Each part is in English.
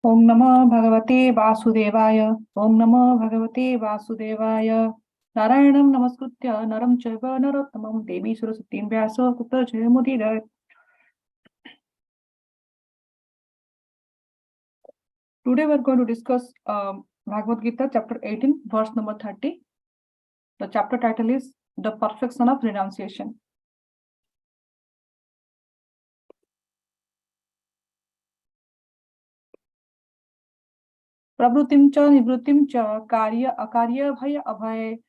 Om Namo Bhagavate Vasudevaya. Om Namo Bhagavate Vasudevaya. Narayanam Namaskritya Naram Chaiva Narottamam Devi Saraswatim Vyasa Tatra Jayamudira. Today we are going to discuss Bhagavad Gita chapter 18 verse number 30. The chapter title is The Perfection of Renunciation. Prabhutim cha nivrutim cha karya akarya bhaya abhay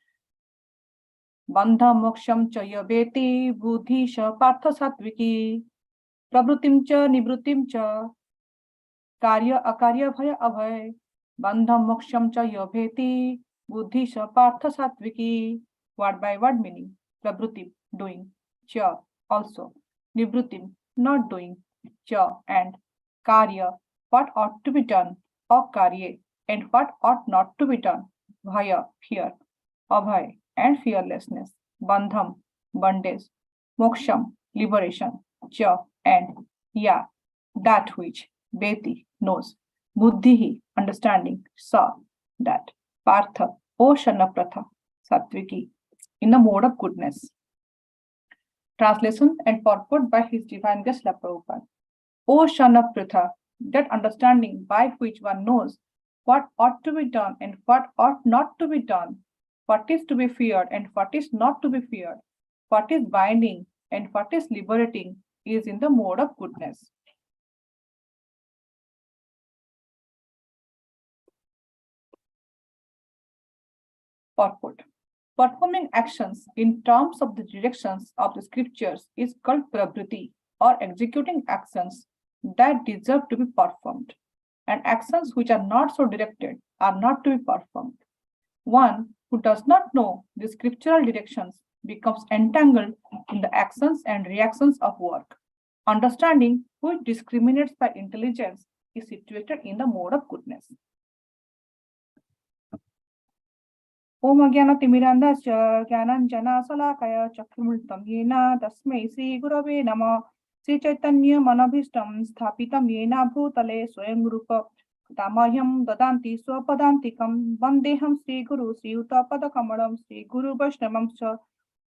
bandha moksham cha yabeti buddhi sha partha satviki. Prabhutim cha nivrutim cha karya akarya bhaya abhay bandham moksham cha yabheti buddhi sa partha satviki. Word by word meaning. Prabhutim, doing, cha, also, nivrutim, not doing, cha, and karya, what ought to be done, or karye, and what ought not to be done, bhaya, fear, abhay, and fearlessness, bandham, bondage, moksham, liberation, cha, and ya, that which, beti, knows, buddhihi, understanding, sa, that, partha, o shanapratha, satviki, in the mode of goodness. Translation and purport by His Divine Grace Srila Prabhupada. O Shanapratha, that understanding by which one knows what ought to be done and what ought not to be done, what is to be feared and what is not to be feared, what is binding and what is liberating, is in the mode of goodness. Purport. Performing actions in terms of the directions of the scriptures is called pravritti, or executing actions that deserve to be performed, and actions which are not so directed are not to be performed. One who does not know the scriptural directions becomes entangled in the actions and reactions of work. Understanding, which discriminates by intelligence, is situated in the mode of goodness. Om Agyanatimirandasya Gyananjana Salakaya Chakramultam Yena Tasmai Sri Gurave Nama Sri Chaitanya Manabhishtam Sthapitam Yena Bhutale Swayam Rupa Damahyam Dadanti Swapadantikam Vandeham Sri Guru Sri Utapada Kamalam Sri Guru Vaishnamam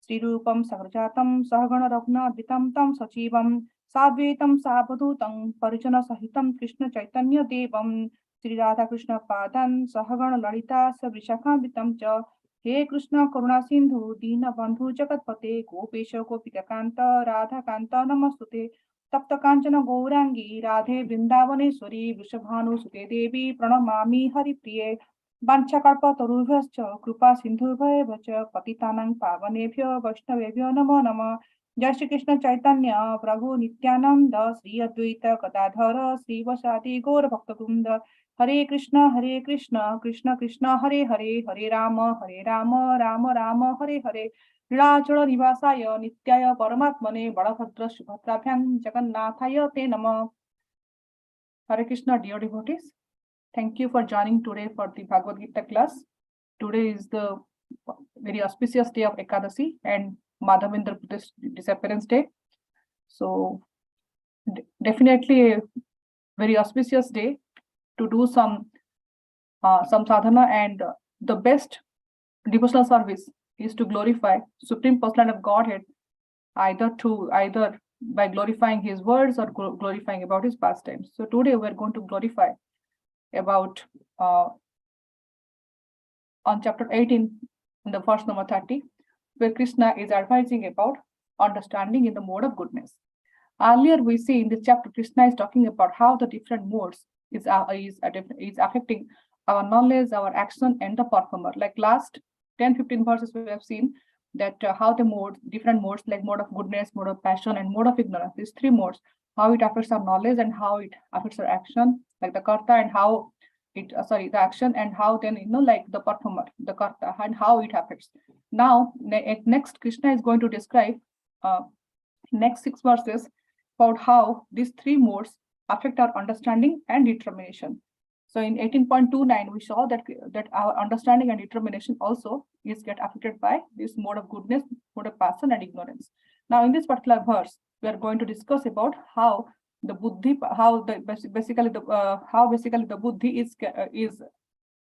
Sri Rupam Sagrajatam Sahagana Ragna Ditam Tam Sachivam Sadvetam Sabhadutam Parijana Sahitam Krishna Chaitanya Devam Sri Radha Krishna Padan Sahagana Lalita Sabrishakambitam Cha He Krishna Karuna Sindhu Dina Bandhu Jagatpate Gopesha Gopika Kanta Radha Kanta Namastute Tapta Kanchana Gaurangi Radhe Vrindavaneshwari Vrishabhanu Sute Devi Pranamami Hari Priye Banchakalpa Tarubhyascha Krupa Sindhubhayavacha Patitanang Pavanebhyo Vaishnavebhyo Namo Nama Jai Shri Krishna Chaitanya Prabhu Nityananda Sri Advaita Gadadhara Sri Vasadi Gaura Bhakta Hare Krishna, Krishna Krishna, Hare Hare, Hare Rama, Rama Rama, Hare Hare. Nilachala Nivasaya, Nityaya Paramatmane, Balabhadra Subhadrabhyam, Jagannathaya Te Nama. Hare Krishna, dear devotees. Thank you for joining today for the Bhagavad Gita class. Today is the very auspicious day of Ekadasi and Madhavendra disappearance day. So, definitely a very auspicious day to do some sadhana, and the best devotional service is to glorify Supreme Personality of Godhead, either by glorifying His words or glorifying about His pastimes. So today we are going to glorify about on chapter 18, in the verse number 30, where Krishna is advising about understanding in the mode of goodness. Earlier we see in this chapter Krishna is talking about how the different modes is affecting our knowledge, our action, and the performer. Like last 10-15 verses we have seen that how the different modes like mode of goodness, mode of passion, and mode of ignorance, these three modes, how it affects our knowledge and how it affects our action, like the karta, and how it the action, and how then like the performer, the karta, and how it affects. Now next Krishna is going to describe next 6 verses about how these three modes affect our understanding and determination. So in 18.29, we saw that our understanding and determination also get affected by this mode of goodness, mode of passion, and ignorance. Now in this particular verse, we are going to discuss about how the buddhi, how the basically the buddhi is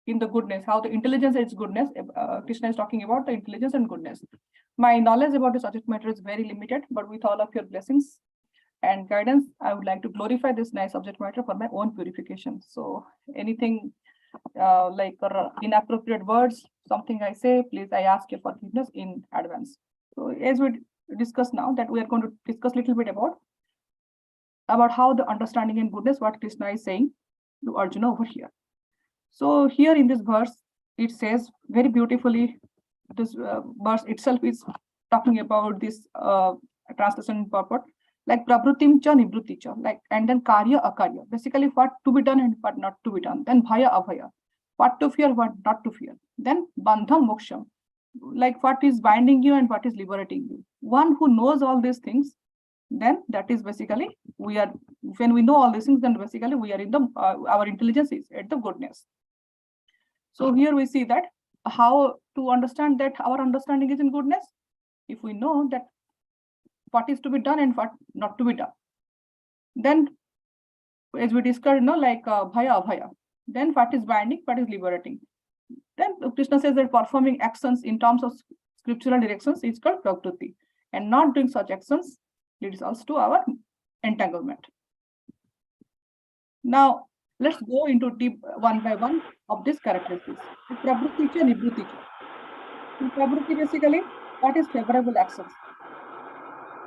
in the goodness, how the intelligence is goodness. Krishna is talking about the intelligence and goodness. My knowledge about the subject matter is very limited, but with all of your blessings and guidance, I would like to glorify this nice subject matter for my own purification. So anything like inappropriate words, something I say, please, I ask your forgiveness in advance. So as we discuss now, that we are going to discuss a little bit about how the understanding and goodness, what Krishna is saying to Arjuna over here. So here in this verse, it says very beautifully, this verse itself is talking about this translation purport, like prabhutim cha nibruti cha, like, and then karya akarya, basically what to be done and what not to be done. Then bhaya abhaya, what to fear, what not to fear. Then bandham moksham, like what is binding you and what is liberating you. One who knows all these things, then that is basically we are, when we know all these things, then basically we are in the our intelligence is at the goodness. So here we see that how to understand that our understanding is in goodness, if we know that what is to be done and what not to be done. Then as we discussed, like bhaya abhaya, then what is binding, what is liberating. Then Krishna says that performing actions in terms of scriptural directions is called prakriti, and not doing such actions leads us to our entanglement. Now let's go into deep one by one of these characteristics. Prakriti cha nibruti cha. Prakriti basically, what is favorable actions?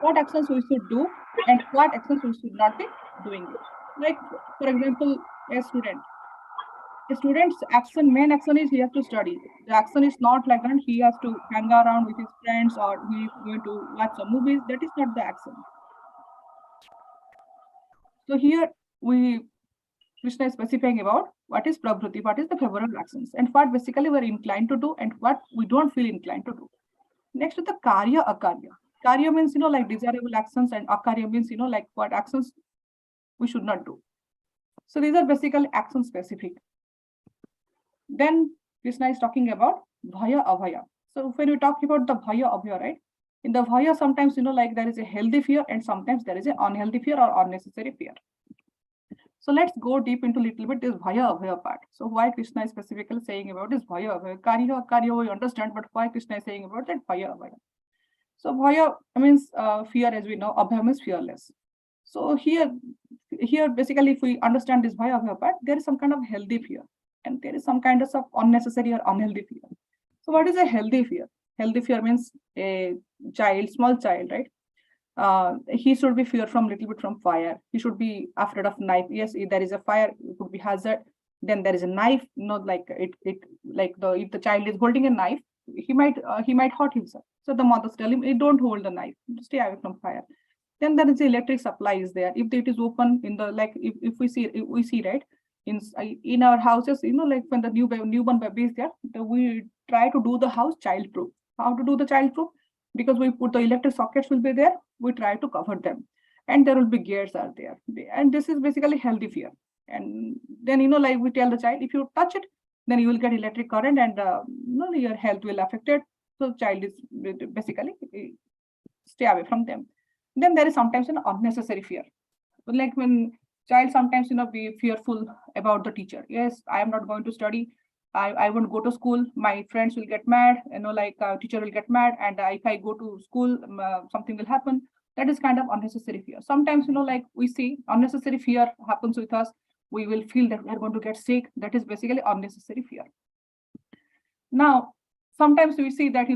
What actions we should do and what actions we should not be doing it. Like for example, a student's action, main action is he has to study. The action is not like that he has to hang around with his friends or he is going to watch some movies. That is not the action. So here Krishna is specifying about what is prabhuti, what is the favorable actions, and what basically we're inclined to do and what we don't feel inclined to do. Next to the karya akarya. Karya means, like desirable actions, and akarya means, like what actions we should not do. So these are basically action specific. Then Krishna is talking about bhaya abhaya. So when we talk about the bhaya abhaya, right? In the bhaya, sometimes, like there is a healthy fear and sometimes there is an unhealthy fear or unnecessary fear. So let's go deep into a little bit this bhaya abhaya part. So why Krishna is specifically saying about this bhaya abhaya? Karya we understand, but why Krishna is saying about that bhaya abhaya? So bhaya means fear, as we know. Abhaya means fearless. So here basically, if we understand this bhaya abhaya part, there is some kind of healthy fear and there is some kind of unnecessary or unhealthy fear. So what is a healthy fear? Healthy fear means a child, small child, right? He should be fear from little bit from fire. He should be afraid of knife. Yes, if there is a fire, it could be hazard. Then there is a knife. Not like if the child is holding a knife, he might hurt himself. So the mothers tell him, don't hold the knife. Stay away from fire. Then there is the electric supply is there. If it is open in the if we see right in our houses, like when the newborn baby is there, we try to do the house child-proof. How to do the child-proof? Because we put the electric sockets will be there, we try to cover them, and there will be gears are there, and this is basically healthy fear. And then like we tell the child, if you touch it, then you will get electric current, and your health will affected. So child is basically stay away from them. Then there is sometimes an unnecessary fear, like when child sometimes be fearful about the teacher. Yes, I am not going to study. I won't go to school. My friends will get mad. Teacher will get mad, and if I go to school, something will happen. That is kind of unnecessary fear. Sometimes like we see unnecessary fear happens with us. We will feel that we are going to get sick. That is basically unnecessary fear. Now, sometimes we see that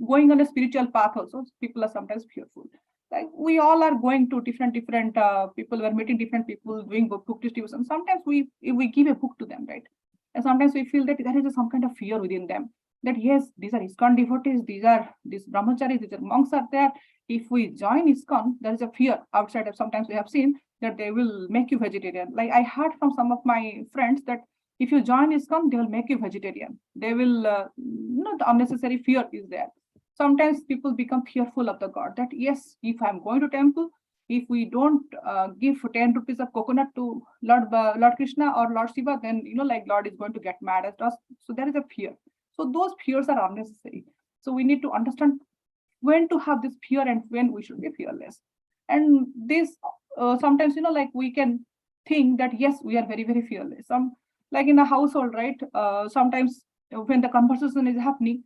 going on a spiritual path also, people are sometimes fearful. Like we all are going to different people, we are meeting different people, doing book distribution. Sometimes we give a book to them, right? And sometimes we feel that there is some kind of fear within them, that yes, these are ISKCON devotees, these brahmacharis, these are monks are there. If we join ISKCON, there is a fear outside of, sometimes we have seen that they will make you vegetarian. Like I heard from some of my friends that if you join ISKCON, they will make you vegetarian. They will, the unnecessary fear is there. Sometimes people become fearful of the God, that yes, if I'm going to temple, if we don't give 10 rupees of coconut to Lord Krishna or Lord Shiva, then Lord is going to get mad at us. So there is a fear. So those fears are unnecessary. So we need to understand when to have this fear and when we should be fearless. And this sometimes, like we can think that yes, we are very, very fearless. Some, like in a household, right? Sometimes when the conversation is happening,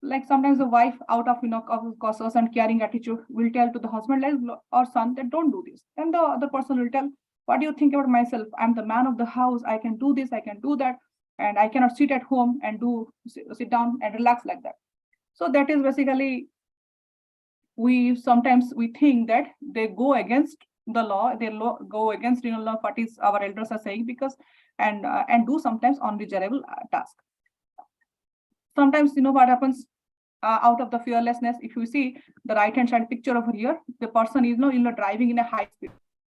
like sometimes the wife, out of of cautious and caring attitude, will tell to the husband like, or son, that don't do this, and the other person will tell, what do you think about myself? I'm the man of the house, I can do this, I can do that, and I cannot sit at home and sit down and relax like that. So that is basically, we sometimes we think that they go against the law, they go against what is our elders are saying, because and do sometimes undesirable task. Sometimes what happens, out of the fearlessness, if you see the right hand side picture over here, the person is driving in a high speed.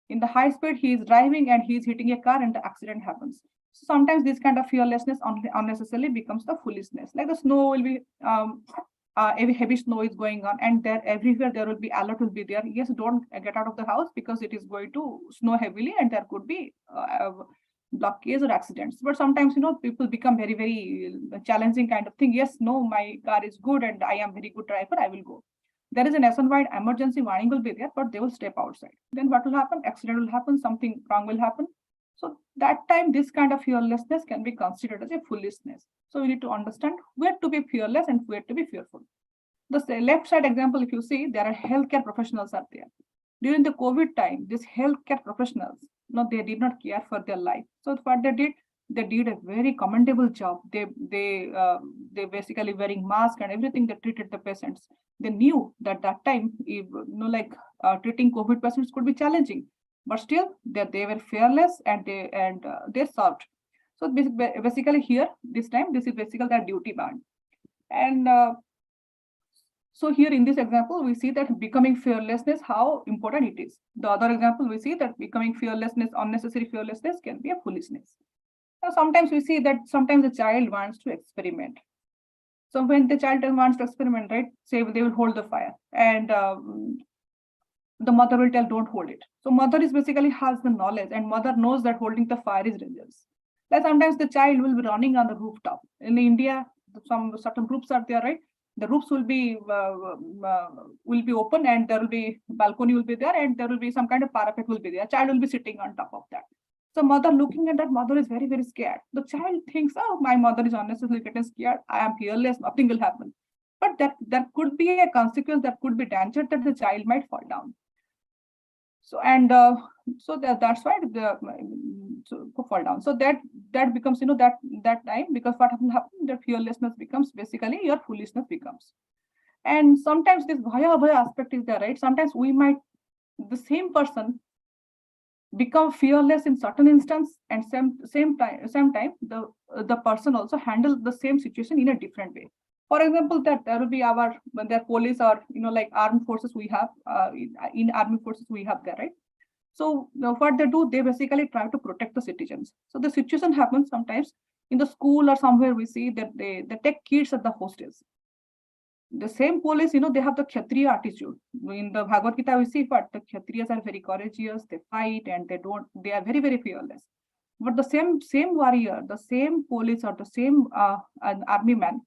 In the high speed, he is driving and he is hitting a car and the accident happens. Sometimes this kind of fearlessness unnecessarily becomes the foolishness. Like the snow will be heavy snow is going on, and there everywhere there will be alert will be there. Yes, don't get out of the house because it is going to snow heavily and there could be blockades or accidents. But sometimes people become very, very challenging kind of thing. Yes, no, my car is good and I am very good driver, I will go. There is a nationwide emergency warning will be there, but they will step outside. Then what will happen? Accident will happen, something wrong will happen. So that time, this kind of fearlessness can be considered as a foolishness. So we need to understand where to be fearless and where to be fearful. The left side example, if you see, there are healthcare professionals are there. During the COVID time, these healthcare professionals, they did not care for their life. So what they did a very commendable job. They basically wearing mask and everything. They treated the patients. They knew that time, if, treating COVID patients could be challenging, but still they were fearless and they served. So basically here, this time, this is basically their duty band. And so here in this example, we see that becoming fearlessness, how important it is. The other example, we see that becoming fearlessness, unnecessary fearlessness can be a foolishness. Now, sometimes we see that sometimes the child wants to experiment. So when the child wants to experiment, right, say they will hold the fire and the mother will tell, don't hold it. So mother is basically has the knowledge and mother knows that holding the fire is dangerous. Like sometimes the child will be running on the rooftop. In India, some certain groups are there, right? The roofs will be open and there will be balcony will be there and there will be some kind of parapet will be there. Child will be sitting on top of that. So mother looking at that, mother is very, very scared. The child thinks, oh, my mother is unnecessarily getting scared. I am fearless, nothing will happen. But that could be a consequence, that could be danger that the child might fall down. So and so that's why the fall down. So that becomes that time, because what will happen, the fearlessness becomes basically your foolishness becomes. And sometimes this bhaya aspect is there, right? Sometimes we might, the same person become fearless in certain instance, and same time the person also handle the same situation in a different way. For example, that there will be when their police or like armed forces we have in army forces we have there, right? So what they do, they basically try to protect the citizens. So the situation happens sometimes in the school or somewhere, we see that they take kids at the hostels. The same police, they have the Kshatriya attitude. In the Bhagavad Gita, we see what the Kshatriyas are very courageous, they fight and they are very, very fearless. But the same warrior, the same police or the same an army man,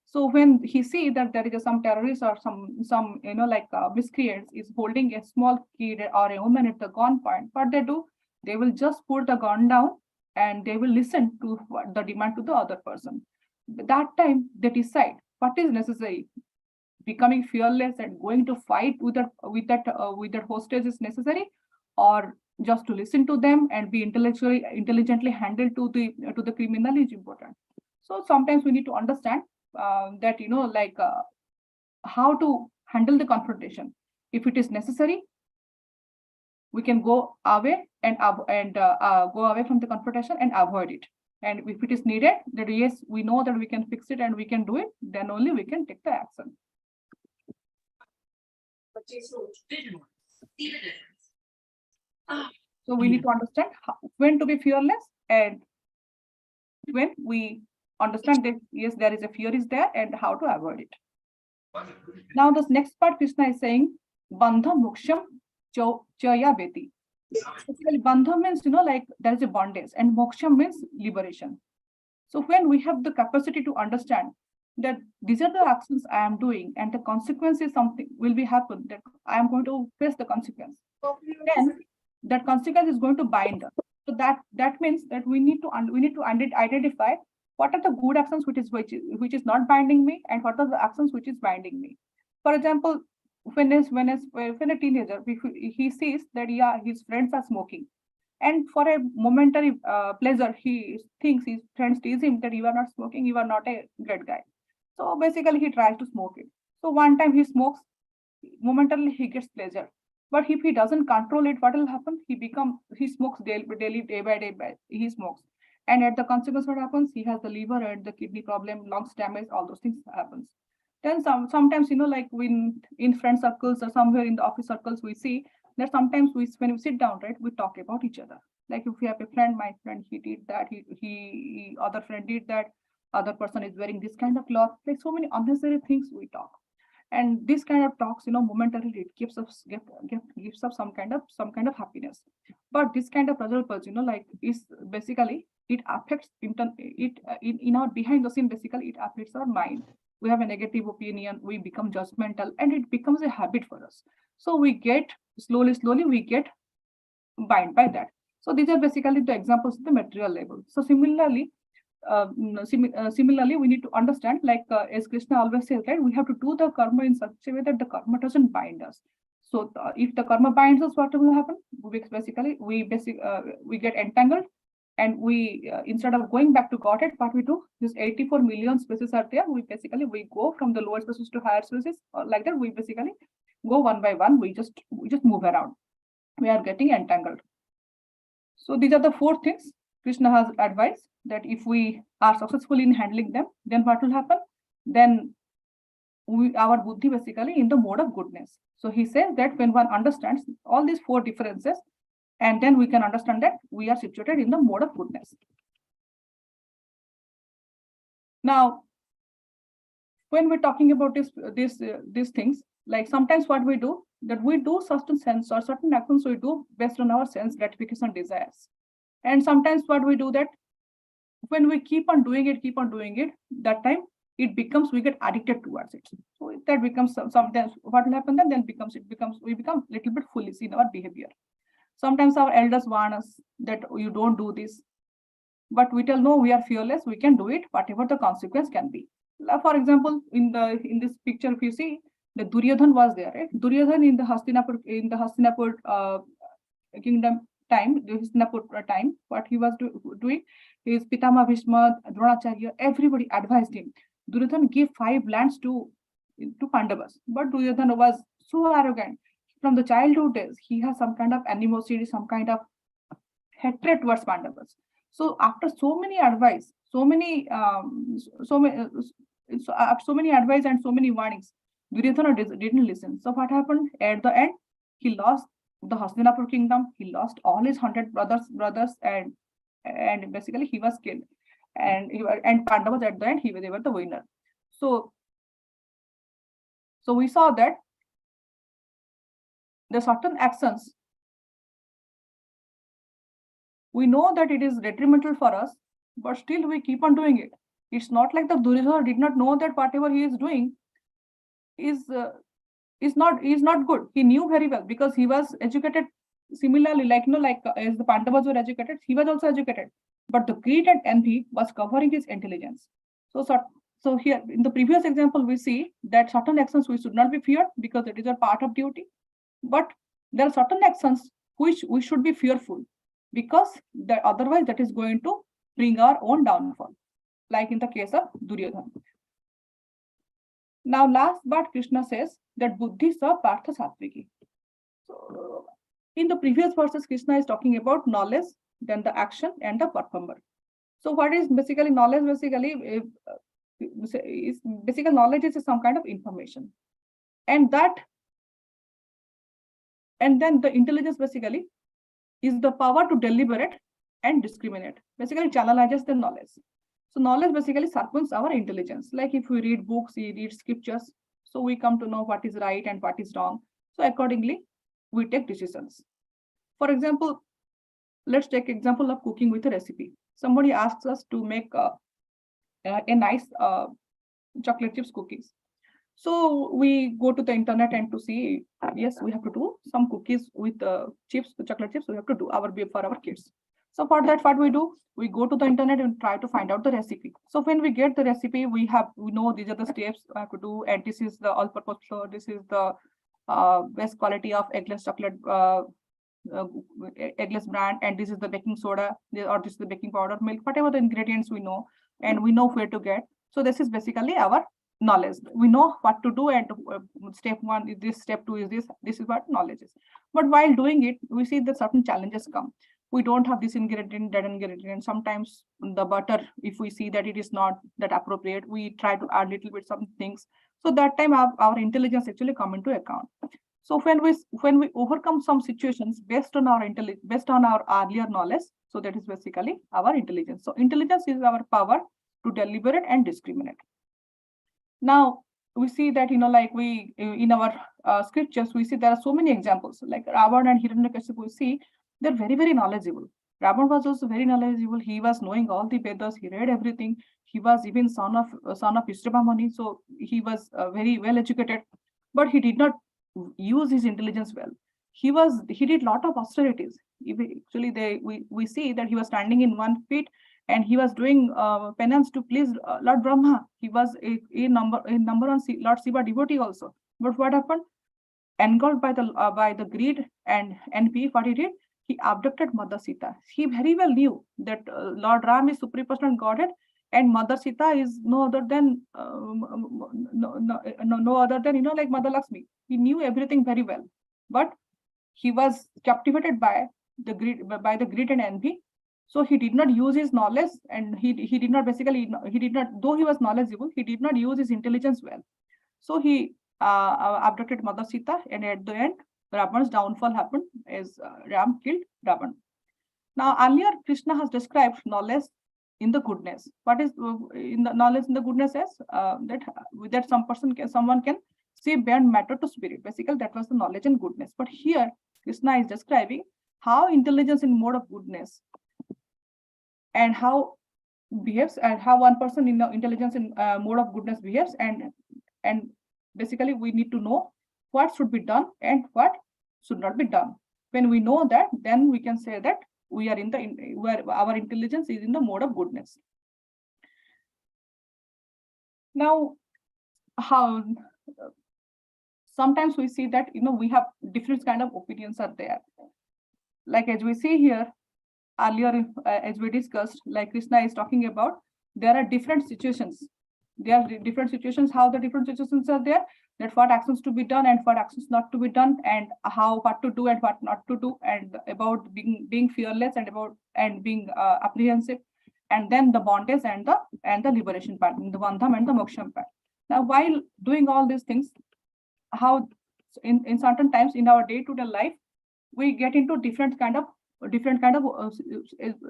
so when he see that there is some terrorist or some miscreants is holding a small kid or a woman at the gunpoint, what they do, they will just put the gun down and they will listen to the demand to the other person. That time they decide what is necessary. Becoming fearless and going to fight with that hostage is necessary, or just to listen to them and be intelligently handled to the criminal is important. So sometimes we need to understand that how to handle the confrontation. If it is necessary, we can go away and go away from the confrontation and avoid it. And if it is needed, that yes, we know that we can fix it and we can do it, then only we can take the action. So we need to understand when to be fearless and when we understand that yes, there is a fear is there and how to avoid it. Now this next part, Krishna is saying bandha moksham chaya veti. Basically, bandha means like there is a bondage, and moksha means liberation. So when we have the capacity to understand that these are the actions I am doing, and the consequence is something will be happen, that I am going to face the consequence. Then that consequence is going to bind us. So that means that we need to identify what are the good actions which is not binding me, and what are the actions which is binding me. For example, when a teenager, if he sees that his friends are smoking, and for a momentary pleasure he thinks his friends tease him that you are not smoking, you are not a great guy. So basically he tries to smoke it. So one time he smokes, momentarily he gets pleasure. But if he doesn't control it, what will happen? He smokes daily, day by day, he smokes. And at the consequence, what happens? He has the liver and the kidney problem, lungs damage, all those things happens. Then sometimes, like when in friend circles or somewhere in the office circles, we see that sometimes when we sit down, right, we talk about each other. Like if we have a friend, my friend, he did that, he other friend did that, other person is wearing this kind of cloth, like so many unnecessary things we talk. And this kind of talks, momentarily it gives us some kind of happiness. But this kind of results, like is basically it affects in our behind the scene, basically it affects our mind. We have a negative opinion, we become judgmental, and it becomes a habit for us. So we get slowly we get bind by that. So these are basically the examples of the material level. So similarly, we need to understand, like as Krishna always says, right, we have to do the karma in such a way that the karma doesn't bind us. So if the karma binds us, what will happen? We get entangled, and we instead of going back to Godhead, what we do, these 84 million species are there. We go from the lower species to higher species, like that. We basically go one by one. We just move around. We are getting entangled. So these are the 4 things Krishna has advised, that if we are successful in handling them, then what will happen? Then our buddhi basically in the mode of goodness. So he says that when one understands all these 4 differences, and then we can understand that we are situated in the mode of goodness. Now, when we're talking about these things, like sometimes what we do, that we do certain sense or certain actions we do based on our sense gratification desires. And sometimes what we do, that when we keep on doing it, that time we get addicted towards it. So that becomes sometimes what will happen then we become a little bit foolish in our behavior. Sometimes our elders warn us that you don't do this, but we tell no, we are fearless, we can do it, whatever the consequence can be. For example, in this picture, if you see, the Duryodhan was there, right? Duryodhan in the Hastinapur kingdom time, what he was doing, his Pitama Bhishma, Dronacharya, everybody advised him. Duryodhan gave 5 lands to Pandavas, but Duryodhan was so arrogant. From the childhood days, he has some kind of animosity, some kind of hatred towards Pandavas. So after so many advice, so many advice and so many warnings, Duryodhana didn't listen. So what happened? At the end, he lost the Hastinapur kingdom. He lost all his 100 brothers, and basically he was killed. And Pandavas at the end, they were the winner. So we saw that the certain actions, we know that it is detrimental for us, but still we keep on doing it. It's not like the Duryodhana did not know that whatever he is doing is not good. He knew very well, because he was educated similarly, like as the Pandavas were educated, he was also educated. But the greed and envy was covering his intelligence. So here in the previous example, we see that certain actions we should not be feared because it is a part of duty. But there are certain actions which we should be fearful, because otherwise that is going to bring our own downfall, like in the case of Duryodhana. Now, last but Krishna says that buddhi sa partha sattviki. So in the previous verses, Krishna is talking about knowledge, then the action, and the performer. So what is basically knowledge? Basically, knowledge is some kind of information, and then the intelligence basically is the power to deliberate and discriminate. Basically, channelizes the knowledge. So knowledge basically sharpens our intelligence. Like if we read books, we read scriptures, so we come to know what is right and what is wrong. So accordingly, we take decisions. For example, let's take example of cooking with a recipe. Somebody asks us to make a nice chocolate chips cookies. So we go to the internet and to see, yes, we have to do some cookies with chips, chocolate chips. We have to do for our kids. So for that, what we do, we go to the internet and try to find out the recipe. So when we get the recipe, we know these are the steps I have to do, and this is the all-purpose flour. This is the best quality of eggless chocolate, eggless brand, and this is the baking soda, or this is the baking powder, milk, whatever the ingredients we know, and we know where to get. So this is basically our knowledge. We know what to do, and step one is this, step two is this. This is what knowledge is. But while doing it, we see that certain challenges come. We don't have this ingredient, that ingredient. Sometimes the butter, if we see that it is not that appropriate, we try to add little bit some things. So that time our intelligence actually come into account. So when we overcome some situations based on our earlier knowledge, so that is basically our intelligence. So intelligence is our power to deliberate and discriminate. Now we see that, like we in our scriptures, we see there are so many examples like Ravana and Hiranyakashipu. We see they're very, very knowledgeable. Ravana was also very knowledgeable. He was knowing all the Vedas. He read everything. He was even son of Ishtabhamani, so he was very well educated, but he did not use his intelligence well. He did lot of austerities. Actually, we see that he was standing in 1 feet and he was doing penance to please Lord Brahma. He was a number on Lord Shiva devotee also. But what happened? Engulfed by the greed and envy, what he did? He abducted Mother Sita. He very well knew that Lord Ram is supreme personal Godhead, and Mother Sita is no other than no other than like Mother Lakshmi. He knew everything very well, but he was captivated by the greed and envy. So he did not use his knowledge, and he did not though he was knowledgeable, he did not use his intelligence well. So he abducted Mother Sita, and at the end, Ravana's downfall happened as Ram killed Ravana. Now, earlier Krishna has described knowledge in the goodness. What is in the knowledge in the goodness is that someone can see beyond matter to spirit. Basically, that was the knowledge and goodness. But here, Krishna is describing how intelligence in mode of goodness and how behaves, and how one person in the intelligence in mode of goodness behaves, and basically we need to know what should be done and what should not be done. When we know that, then we can say that we are where our intelligence is in the mode of goodness. Now, how sometimes we see that we have different kind of opinions are there. Like as we see here earlier, as we discussed, like Krishna is talking about, there are different situations. There are different situations. How the different situations are there, that what actions to be done and what actions not to be done, and what to do and what not to do, and about being fearless, and being apprehensive, and then the bondage and the liberation part, the bandham and the moksha part. Now, while doing all these things, how in certain times in our day-to-day life, we get into different kind of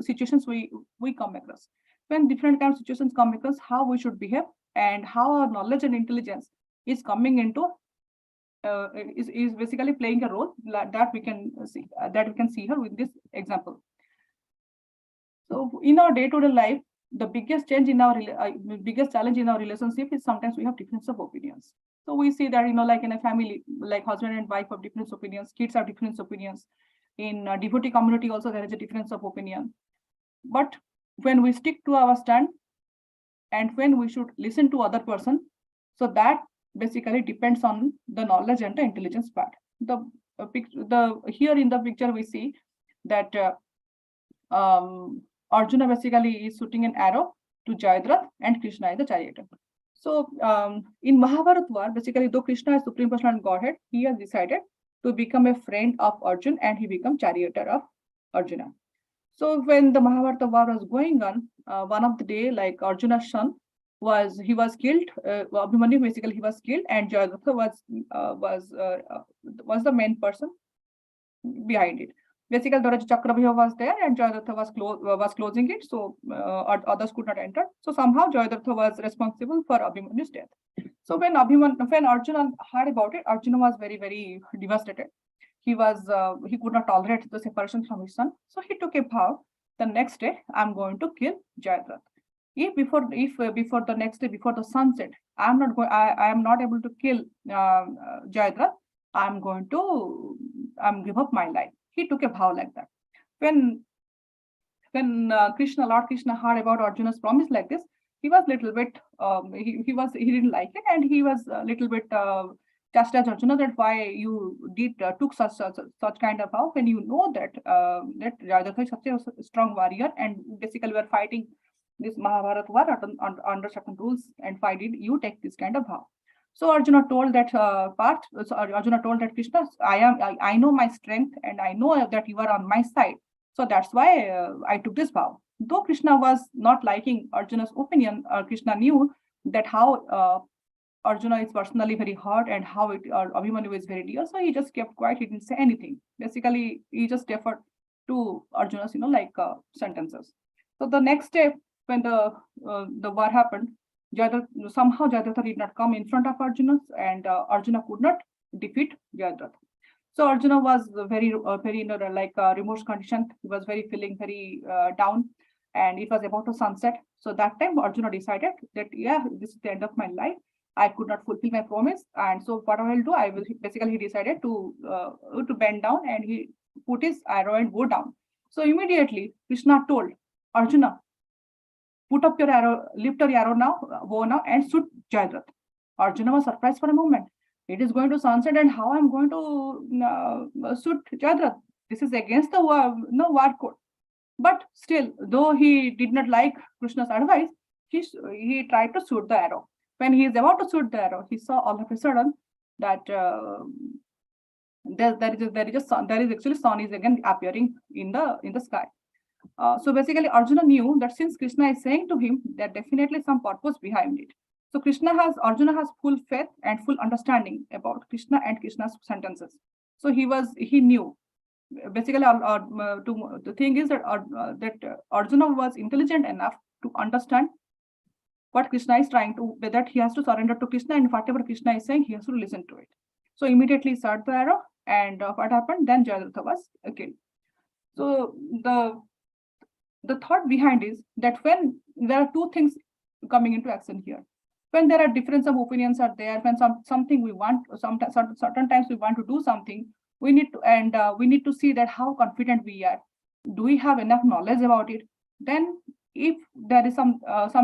situations we come across. When different kind of situations come across, how we should behave and how our knowledge and intelligence is coming into is basically playing a role that we can see here with this example. So in our day-to-day life, the biggest change in our biggest challenge in our relationship is sometimes we have difference of opinions. So we see that like in a family, like husband and wife have different opinions, kids have different opinions. In a devotee community also there is a difference of opinion. But when we stick to our stand, and when we should listen to other person, so that basically depends on the knowledge and the intelligence part. Here in the picture we see that Arjuna basically is shooting an arrow to Jayadratha, and Krishna is the charioteer. So in Mahabharata war, basically, though Krishna is Supreme Personality Godhead, he has decided to become a friend of Arjuna, and he became charioteer of Arjuna. So when the Mahabharata war was going on, one of the day, like Arjuna's son was killed. Abhimanyu basically he was killed, and Jayadratha was the main person behind it. Basically, the Chakravyuha was there, and Jayadratha was closing it, so others could not enter. So somehow Jayadratha was responsible for Abhimanyu's death. So when Arjuna heard about it, Arjuna was very, very devastated. He could not tolerate the separation from his son. So he took a vow, the next day I'm going to kill Jayadratha. If before the next day, before the sunset, I am not able to kill Jayadratha, I'm give up my life. He took a vow like that. When Lord Krishna heard about Arjuna's promise like this, he was little bit he didn't like it, and he was a little bit chastised Arjuna that why you took such kind of vow when you know that that Jayadratha is such a strong warrior, and basically we are fighting this Mahabharata war under certain rules, and why did you take this kind of vow? So Arjuna told that Arjuna told that Krishna, I know my strength, and I know that you are on my side. So that's why I took this vow. Though Krishna was not liking Arjuna's opinion, Krishna knew that how Arjuna is personally very hurt and how Abhimanyu is very dear. So he just kept quiet. He didn't say anything. Basically, he just deferred to Arjuna's, sentences. So the next day, when the war happened, somehow Jayadratha did not come in front of Arjuna, and Arjuna could not defeat Jayadratha. So Arjuna was very remorse condition. He was feeling very down, and it was about to sunset. So that time Arjuna decided that this is the end of my life. I could not fulfill my promise, and so what I will do, he decided to bend down, and he put his arrow and bow down. So immediately Krishna told Arjuna, put up your arrow, lift your arrow now, bow now, and shoot Jayadratha. Arjuna was surprised for a moment. It is going to sunset, and how I'm going to shoot Jayadratha? This is against the war code. But still, though he did not like Krishna's advice, he tried to shoot the arrow. When he is about to shoot the arrow, he saw all of a sudden that there is actually sun is again appearing in the sky. So basically, Arjuna knew that since Krishna is saying to him, there definitely some purpose behind it. So Arjuna has full faith and full understanding about Krishna and Krishna's sentences. So he knew. Basically, the thing is that Arjuna was intelligent enough to understand what Krishna is trying to, that he has to surrender to Krishna, and whatever Krishna is saying, he has to listen to it. So immediately he shot the arrow, and what happened? Then Jayadratha was killed. So the thought behind is that when there are two things coming into action here, when there are difference of opinions are there, when something we want, certain times we want to do something, we need to see that how confident we are. Do we have enough knowledge about it? Then if there is some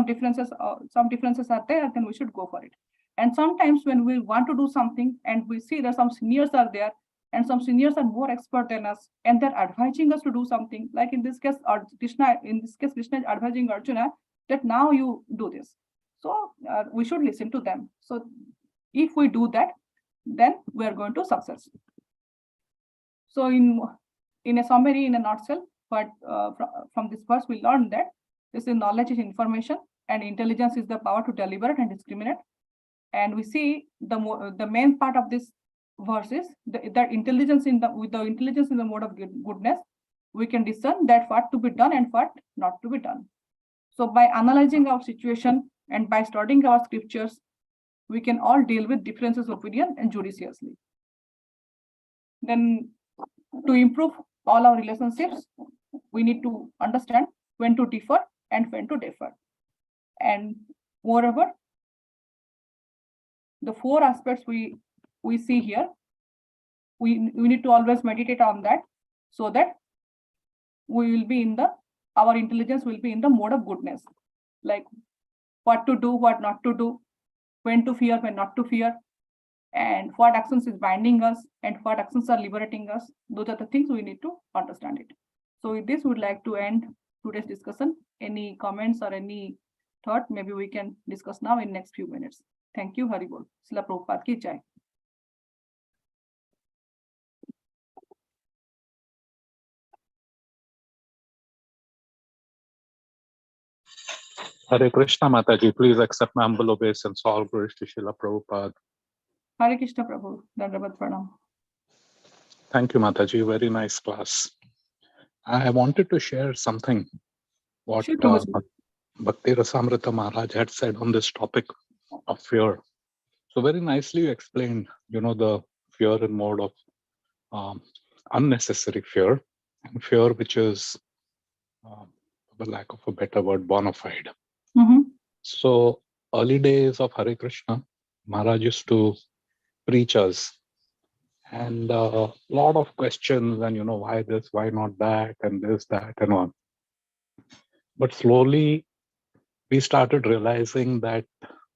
differences are there, then we should go for it. And sometimes when we want to do something and we see that some seniors are there, and some seniors are more expert than us, and they're advising us to do something, like in this case, Krishna is advising Arjuna that now you do this. So we should listen to them. So if we do that, then we are going to success. So in a summary, in a nutshell, but from this verse we learned that this is knowledge is information, and intelligence is the power to deliberate and discriminate. And we see the main part of this verse is that intelligence with the intelligence in the mode of goodness, we can discern that what to be done and what not to be done. So by analyzing our situation and by studying our scriptures, we can all deal with differences of opinion and judiciously. Then to improve all our relationships, we need to understand when to differ and when to defer. And moreover, the four aspects we see here, we need to always meditate on that, so that we will be our intelligence will be in the mode of goodness, like what to do, what not to do, when to fear, when not to fear, and what actions is binding us and what actions are liberating us. Those are the things we need to understand it. So with this, we would like to end today's discussion. Any comments or any thought, maybe we can discuss now in next few minutes. Thank you. Hari Bol. Srila Prabhupada ki jai. Hare Krishna Mataji, please accept my humble obeisance. All glories to Srila Prabhupada. Hare Krishna Prabhu. Dandavat Pranam. Thank you, Mataji. Very nice class. I wanted to share something what Bhakti Rasamrita Maharaj had said on this topic of fear. So very nicely you explained, the fear in mode of unnecessary fear, and fear which is, for the lack of a better word, bona fide. So early days of Hare Krishna, Maharaj used to preach us, and a lot of questions, and why this, why not that, and this, that, and all. But slowly we started realizing that,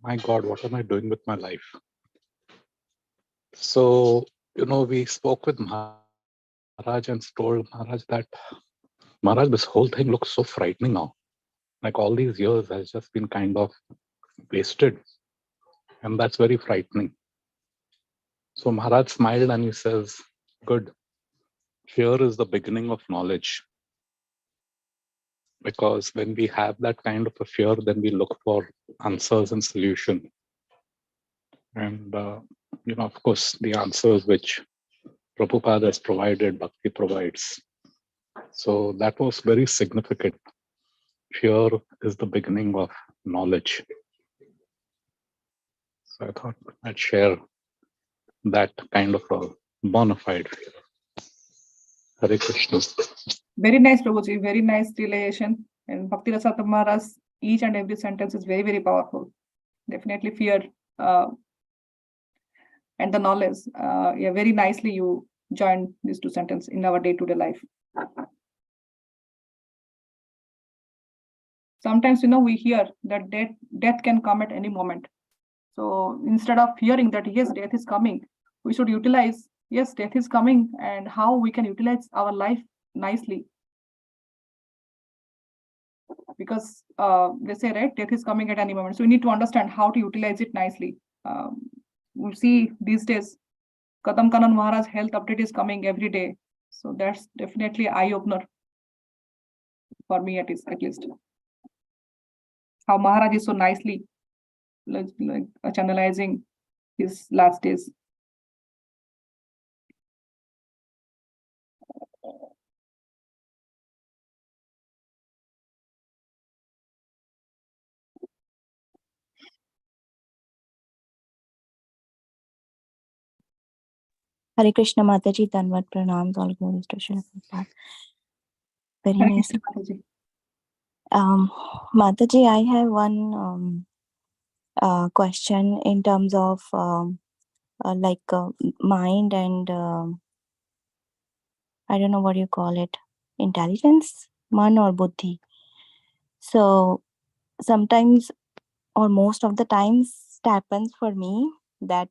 my God, what am I doing with my life? So, we spoke with Maharaj and told Maharaj that, Maharaj, this whole thing looks so frightening now. Like all these years has just been kind of wasted. And that's very frightening. So Maharaj smiled and he says, good, fear is the beginning of knowledge. Because when we have that kind of a fear, then we look for answers and solution. And, of course, the answers which Prabhupada has provided, Bhakti provides. So that was very significant. Fear is the beginning of knowledge. So I thought I'd share that kind of a bona fide fear. Hare Krishna. Very nice, Prabhuji. Very nice realization. And Bhakti Rasa Maharaj, each and every sentence is very, very powerful. Definitely fear and the knowledge. Yeah, very nicely you joined these two sentences in our day-to-day life. Sometimes, we hear that death can come at any moment. So instead of fearing that, yes, death is coming, we should utilize, yes, death is coming, and how we can utilize our life nicely. Because they say, right, death is coming at any moment. So we need to understand how to utilize it nicely. We see these days, Kadam Kanan Maharaj health update is coming every day. So that's definitely eye-opener for me, at least. How Maharaj is so nicely like channelizing his last days. Hare Krishna Mataji, Tanvat Pranams, all glories to Srila Prabhupada. Very Hare nice. Krishna, Mataji. Mataji, I have one question in terms of mind and I don't know what you call it, intelligence, man or buddhi. So sometimes or most of the times it happens for me that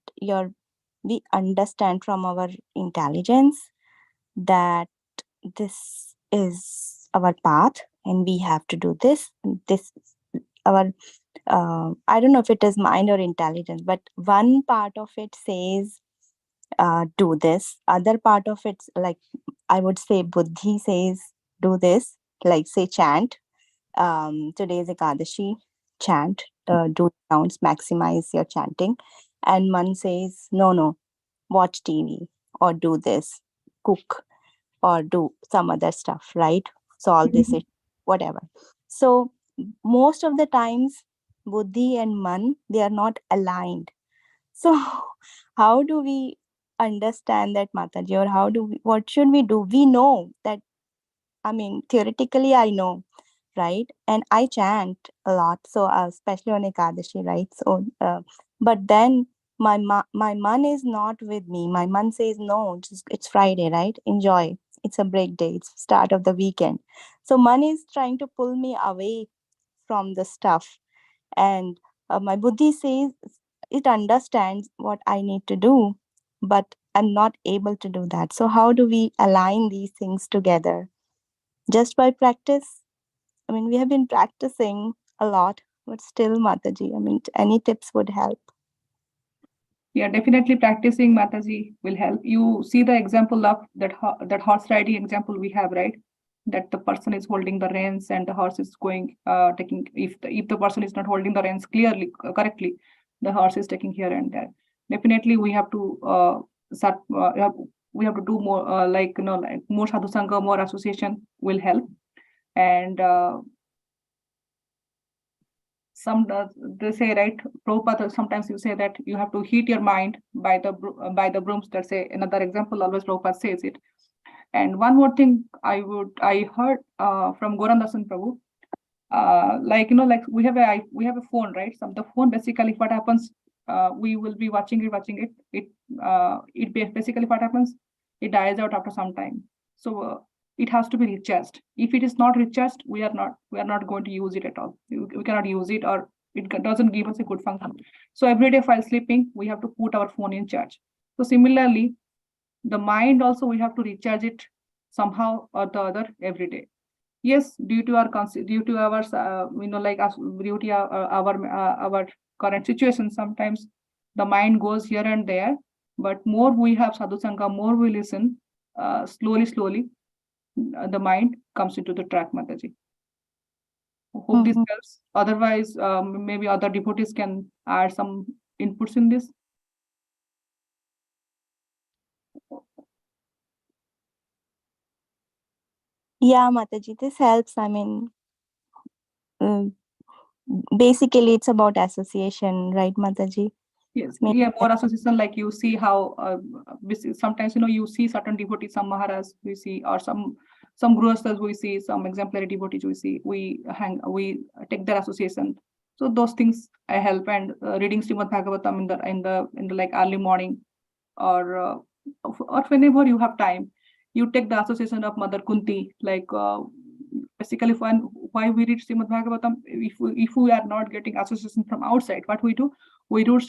we understand from our intelligence that this is our path and we have to do this. This is our I don't know if it is mind or intelligence, but one part of it says do this, other part of it, like I would say buddhi says do this, like say chant, today is Ekadashi, chant, do sounds, maximize your chanting. And man says no, watch TV or do this, cook or do some other stuff, right? Solve this issue, whatever. So most of the times buddhi and man, they are not aligned. So how do we understand that, Mataji, or what should we do? We know that, I mean, theoretically I know, right? And I chant a lot, so especially on Ekadashi, right? So but then my man is not with me. My man says no, it's Friday, right? Enjoy, it's a break day, it's start of the weekend. So man is trying to pull me away from the stuff, and my buddhi says it understands what I need to do, but I'm not able to do that. So how do we align these things together? Just by practice? I mean, we have been practicing a lot, but still, Mataji, I mean, any tips would help. Yeah, definitely practicing, Mataji, will help. You see the example of that horse riding example we have, right? That the person is holding the reins and the horse is going, taking, if the person is not holding the reins correctly, the horse is taking here and there. Definitely we have to we have to do more, like more sadhu sangha, more association will help. And they say, right, Prabhupada, sometimes you say that you have to heat your mind by the brooms. That's another example. Always Prabhupada says it. And one more thing I heard from Gorandasan Prabhu, like we have a phone, right? So the phone, basically what happens, we will be watching it basically what happens, it dies out after some time. So it has to be recharged. If it is not recharged, we are not going to use it at all. We cannot use it, or it doesn't give us a good function. So every day while sleeping, we have to put our phone in charge. So similarly, the mind also, we have to recharge it somehow or the other every day. Yes, due to our due to our our current situation, sometimes the mind goes here and there, but more we have sadhu sangha, more we listen, slowly the mind comes into the track, Mataji. Hope this helps. Otherwise, maybe other devotees can add some inputs in this. Yeah, Mataji, this helps. I mean, basically it's about association, right, Mataji? Yes, yeah, more association, like you see how sometimes you see certain devotees, some maharas we see, or some grihasthas we see, some exemplary devotees we see, we take their association. So those things help. And reading Srimad Bhagavatam in the like early morning, or whenever you have time, you take the association of Mother Kunti, like basically why we read Srimad Bhagavatam. If we are not getting association from outside, what we do, we read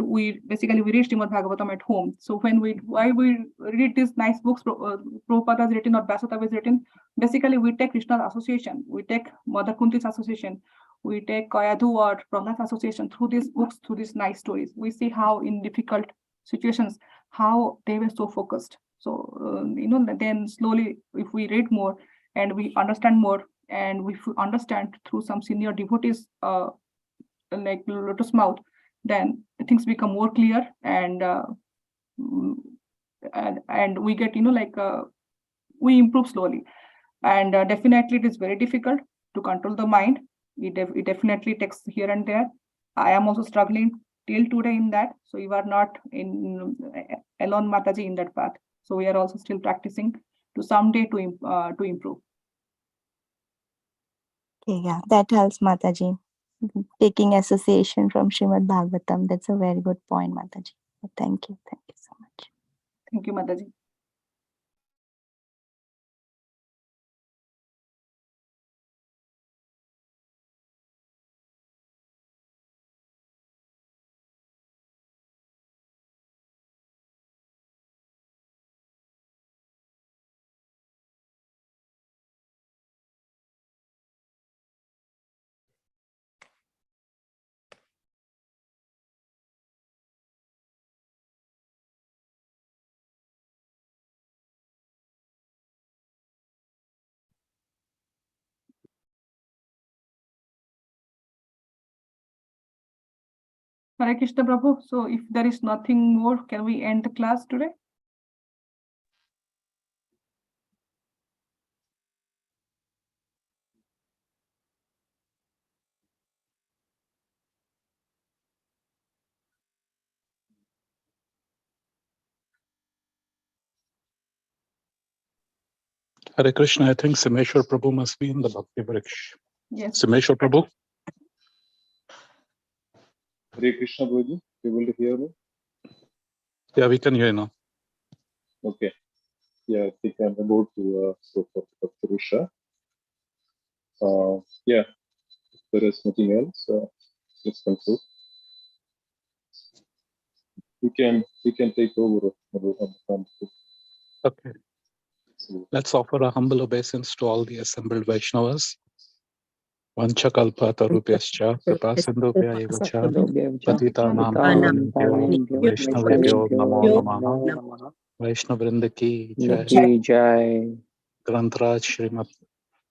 we basically read Srimad Bhagavatam at home. So why we read these nice books Prabhupada has written or Vyasatava has written, basically we take Krishna's association, we take Mother Kunti's association, we take Kayadhu or Prahlad's association through these books, through these nice stories. We see how in difficult situations, how they were so focused. So then slowly, if we read more and we understand more, and we understand through some senior devotees like Lotus Mouth, then things become more clear, and we get we improve slowly. And definitely it is very difficult to control the mind. It definitely takes here and there. I am also struggling till today in that. So you are not in alone, Mataji, in that path. So we are also still practicing to someday to improve. Okay, yeah, that helps, Mataji. Taking association from Srimad Bhagavatam, that's a very good point, Mataji. Thank you so much. Thank you, Mataji. Hare Krishna, Prabhu. So if there is nothing more, can we end the class today? Hare Krishna, I think Simeshwar Prabhu must be in the Bhakti Vriksh. Yes. Simeshwar Prabhu. Hare Krishna, Prabhuji. Able to hear me? Yeah, we can hear now. Okay. Yeah, I think I'm about to go for Purusha. Yeah, there is nothing else. Let's conclude. We can take over. Okay. Let's offer a humble obeisance to all the assembled Vaishnavas. Vanchakalpatarubhyascha kripasindhubhya eva cha patitanam pavanebhyo Vaishnavebhyo namo namaha. Vaishnavrinda ki jai. Grantaraj Srimad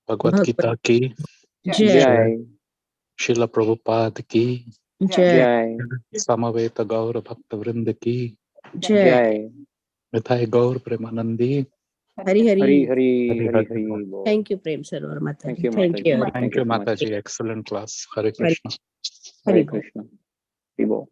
Bhagavad Gita ki Jai. Srila Prabhupada ki Jai. Samaveta Gaur Bhakta Vrinda ki Jai. Mithai Gaur Premanandi. Hari Hari. Hari. Thank you, Premasarovar Mataji. Thank you, Thank you. Mataji. Thank you, so much. Mataji. Excellent class. Hare Krishna. Hare Krishna. Vivo.